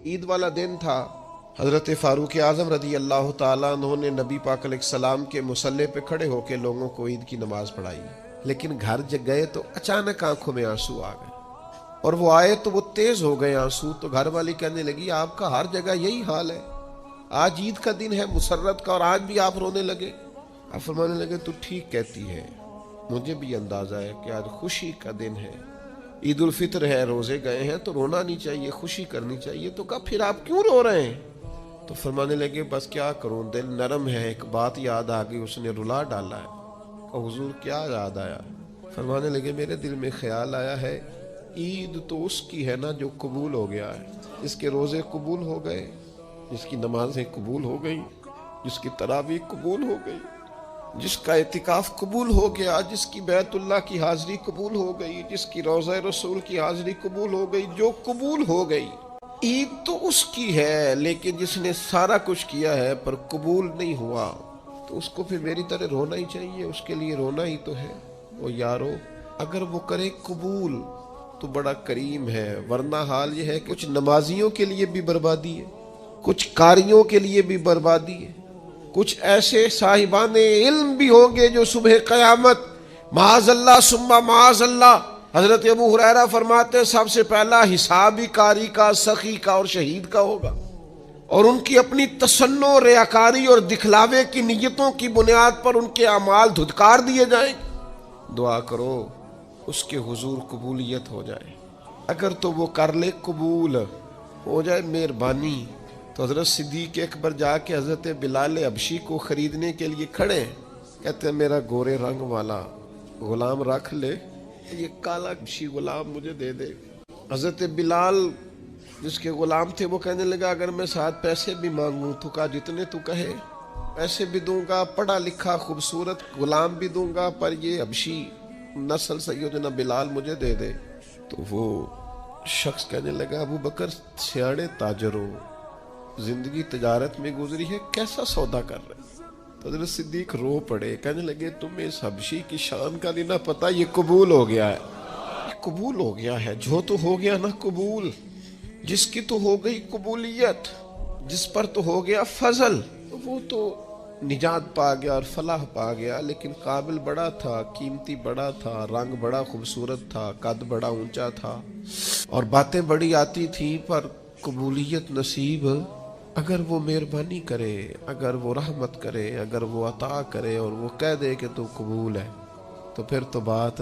عید والا دن تھا، حضرت فاروق اعظم رضی اللہ تعالیٰ عنہ نے نبی پاک علیہ السلام کے مصلی پہ کھڑے ہو کے لوگوں کو عید کی نماز پڑھائی، لیکن گھر جب گئے تو اچانک آنکھوں میں آنسو آ گئے، اور وہ آئے تو وہ تیز ہو گئے آنسو. تو گھر والی کہنے لگی آپ کا ہر جگہ یہی حال ہے، آج عید کا دن ہے مسرت کا اور آج بھی آپ رونے لگے. آپ فرمانے لگے تو ٹھیک کہتی ہے، مجھے بھی اندازہ ہے کہ آج خوشی کا دن ہے، عید الفطر ہے، روزے گئے ہیں تو رونا نہیں چاہیے، خوشی کرنی چاہیے. تو کہا پھر آپ کیوں رو رہے ہیں؟ تو فرمانے لگے بس کیا کروں، دل نرم ہے، ایک بات یاد آ گئی، اس نے رلا ڈالا ہے. کہ حضور کیا یاد آیا؟ فرمانے لگے میرے دل میں خیال آیا ہے عید تو اس کی ہے نا جو قبول ہو گیا ہے، جس کے روزے قبول ہو گئے، جس کی نمازیں قبول ہو گئی، جس کی تراویح قبول ہو گئی، جس کا اعتکاف قبول ہو گیا، جس کی بیت اللہ کی حاضری قبول ہو گئی، جس کی روضہ رسول کی حاضری قبول ہو گئی، جو قبول ہو گئی. عید تو اس کی ہے، لیکن جس نے سارا کچھ کیا ہے پر قبول نہیں ہوا تو اس کو پھر میری طرح رونا ہی چاہیے، اس کے لیے رونا ہی تو ہے. وہ یارو اگر وہ کرے قبول تو بڑا کریم ہے، ورنہ حال یہ ہے کہ کچھ نمازیوں کے لیے بھی بربادی ہے، کچھ قاریوں کے لیے بھی بربادی ہے، کچھ ایسے صاحبان علم بھی ہوں گے جو صبح قیامت معاذ اللہ ثم معاذ اللہ، حضرت ابو ہریرہ فرماتے ہیں سب سے پہلا حساب ہی قاری کا، سخی کا اور شہید کا ہوگا، اور ان کی اپنی تصنع، ریاکاری اور دکھلاوے کی نیتوں کی بنیاد پر ان کے اعمال دھتکار دیے جائیں. دعا کرو اس کے حضور قبولیت ہو جائے، اگر تو وہ کر لے قبول ہو جائے مہربانی. تو حضرت صدیق اکبر جا کے حضرت بلال حبشی کو خریدنے کے لیے کھڑے، کہتے ہیں میرا گورے رنگ والا غلام رکھ لے، یہ کالا حبشی غلام مجھے دے دے. حضرت بلال جس کے غلام تھے وہ کہنے لگا اگر میں ساتھ پیسے بھی مانگوں تو کہا جتنے تو کہے پیسے بھی دوں گا، پڑھا لکھا خوبصورت غلام بھی دوں گا، پر یہ حبشی نسل سیدنا بلال مجھے دے دے. تو وہ شخص کہنے لگا ابو بکر سیاڑے تاجر ہو، زندگی تجارت میں گزری ہے، کیسا سودا کر رہے؟ تو حضرت صدیق رو پڑے، کہنے لگے تمہیں اس حبشی کی شان کا نہیں نہ پتا، یہ قبول ہو گیا ہے، یہ قبول ہو گیا ہے. جو تو ہو گیا نا قبول، جس کی تو ہو گئی قبولیت، جس پر تو ہو گیا فضل، وہ تو نجات پا گیا اور فلاح پا گیا. لیکن قابل بڑا تھا، قیمتی بڑا تھا، رنگ بڑا خوبصورت تھا، قد بڑا اونچا تھا اور باتیں بڑی آتی تھی، پر قبولیت نصیب اگر وہ مہربانی کرے، اگر وہ رحمت کرے، اگر وہ عطا کرے اور وہ کہہ دے کہ تو قبول ہے، تو پھر تو بات